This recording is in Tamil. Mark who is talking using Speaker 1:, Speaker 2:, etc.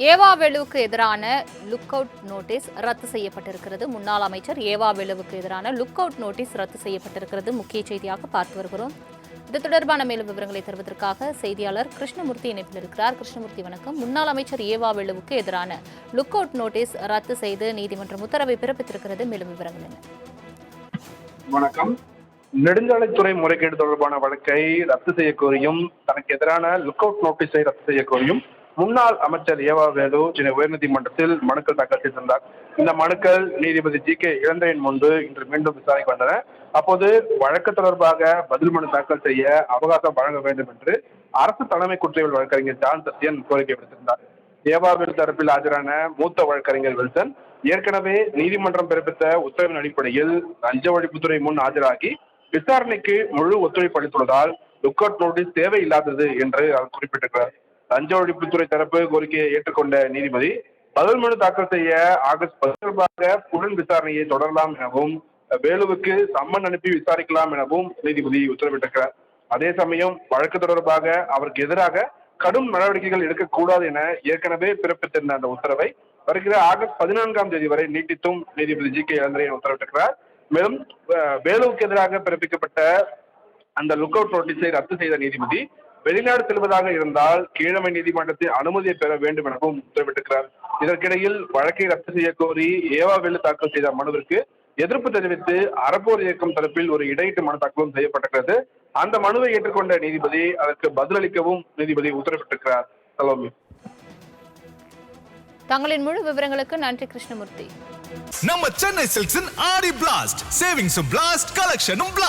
Speaker 1: ஏவா வேலுவுக்கு எதிரான லுக் அவுட் நோட்டீஸ் ரத்து செய்யப்பட்டிருக்கிறது. முன்னாள் அமைச்சர் ஏவா வேலுவுக்கு எதிரான லுக் அவுட் நோட்டீஸ் ரத்து செய்யப்பட்டிருக்கிறது. முக்கிய செய்தியாக பார்த்து வருகிறோம். இது தொடர்பான மேலும் விவரங்களை தருவதற்காக செய்தியாளர் கிருஷ்ணமூர்த்தி இணைப்பில் இருக்கிறார். கிருஷ்ணமூர்த்தி வணக்கம். முன்னாள் அமைச்சர் ஏவா வேலுவுக்கு எதிரான லுக் அவுட் நோட்டீஸ் ரத்து செய்து நீதிமன்றம் உத்தரவை பிறப்பித்திருக்கிறது. மேலும் விவரங்கள் என்ன?
Speaker 2: வணக்கம். நெடுஞ்சாலைத்துறை முறைகேடு தொடர்பான வழக்கை ரத்து செய்ய கோரியும் தனக்கு எதிரான லுக் அவுட் நோட்டீஸை ரத்து செய்ய கோரியும் முன்னாள் அமைச்சர் ஏவா வேலு சென்னை உயர்நீதிமன்றத்தில் மனுக்கள் தாக்கல் செய்திருந்தார். இந்த மனுக்கள் நீதிபதி ஜி.கே. இளந்திரையன் முன்பு இன்று மீண்டும் விசாரணைக்கு வந்தன. அப்போது வழக்கு தொடர்பாக பதில் மனு தாக்கல் செய்ய அவகாசம் வழங்க வேண்டும் என்று அரசு தலைமை குற்றவியல் வழக்கறிஞர் ஜான் சத்யன் கோரிக்கை விடுத்திருந்தார். ஏவா வேலு தரப்பில் ஆஜரான மூத்த வழக்கறிஞர் வில்சன் ஏற்கனவே நீதிமன்றம் பிறப்பித்த உத்தரவின் அடிப்படையில் லஞ்ச ஒழிப்புத்துறை முன் ஆஜராகி விசாரணைக்கு முழு ஒத்துழைப்பு அளித்துள்ளதால் லுக் அவுட் நோட்டீஸ் தேவையில்லாதது என்று அவர் குறிப்பிட்டிருக்கிறார். லஞ்ச ஒழிப்புத்துறை தரப்பு கோரிக்கையை ஏற்றுக்கொண்ட நீதிபதி பதில் மனு தாக்கல் செய்ய ஆகஸ்ட் 10 தொடர்பாக புலன் விசாரணையை தொடரலாம் எனவும் வேலுவுக்கு சம்மன் அனுப்பி விசாரிக்கலாம் எனவும் நீதிபதி உத்தரவிட்டிருக்கிறார். அதே சமயம் வழக்கு தொடர்பாக அவருக்கு எதிராக கடும் நடவடிக்கைகள் எடுக்கக்கூடாது என ஏற்கனவே பிறப்பித்திருந்த அந்த உத்தரவை வருகிற ஆகஸ்ட் 14ஆம் தேதி வரை நீட்டித்தும் நீதிபதி ஜி.கே. இளந்திரையன் உத்தரவிட்டிருக்கிறார். மேலும் வேலுவுக்கு எதிராக பிறப்பிக்கப்பட்ட அந்த லுக் அவுட் நோட்டீஸை ரத்து செய்த நீதிபதி வெளிநாடு செல்வதாக இருந்தால் கீழமை நீதிமன்றத்தில் அனுமதியை பெற வேண்டும் எனவும் உத்தரவிட்டிருக்கிறார். இதற்கிடையில் வழக்கை ரத்து செய்ய கோரி ஏவா வேலு தாக்கல் செய்த மனுவிற்கு எதிர்ப்பு தெரிவித்து அறப்போர் இயக்கம் தரப்பில் ஒரு இடையீட்டு மனு தாக்கலும் செய்யப்பட்டிருக்கிறது. அந்த மனுவை ஏற்றுக்கொண்ட நீதிபதி அதற்கு பதிலளிக்கவும் நீதிபதி உத்தரவிட்டிருக்கிறார். சலோமி.
Speaker 1: தங்களின் முழு விவரங்களுக்கு நன்றி கிருஷ்ணமூர்த்தி.
Speaker 3: நம்ம சென்னை சில்க்ஸின் ஆடி பிளாஸ்ட் சேவிங்ஸும் பிளாஸ்ட் கலெக்ஷனும் பிளாஸ்ட்.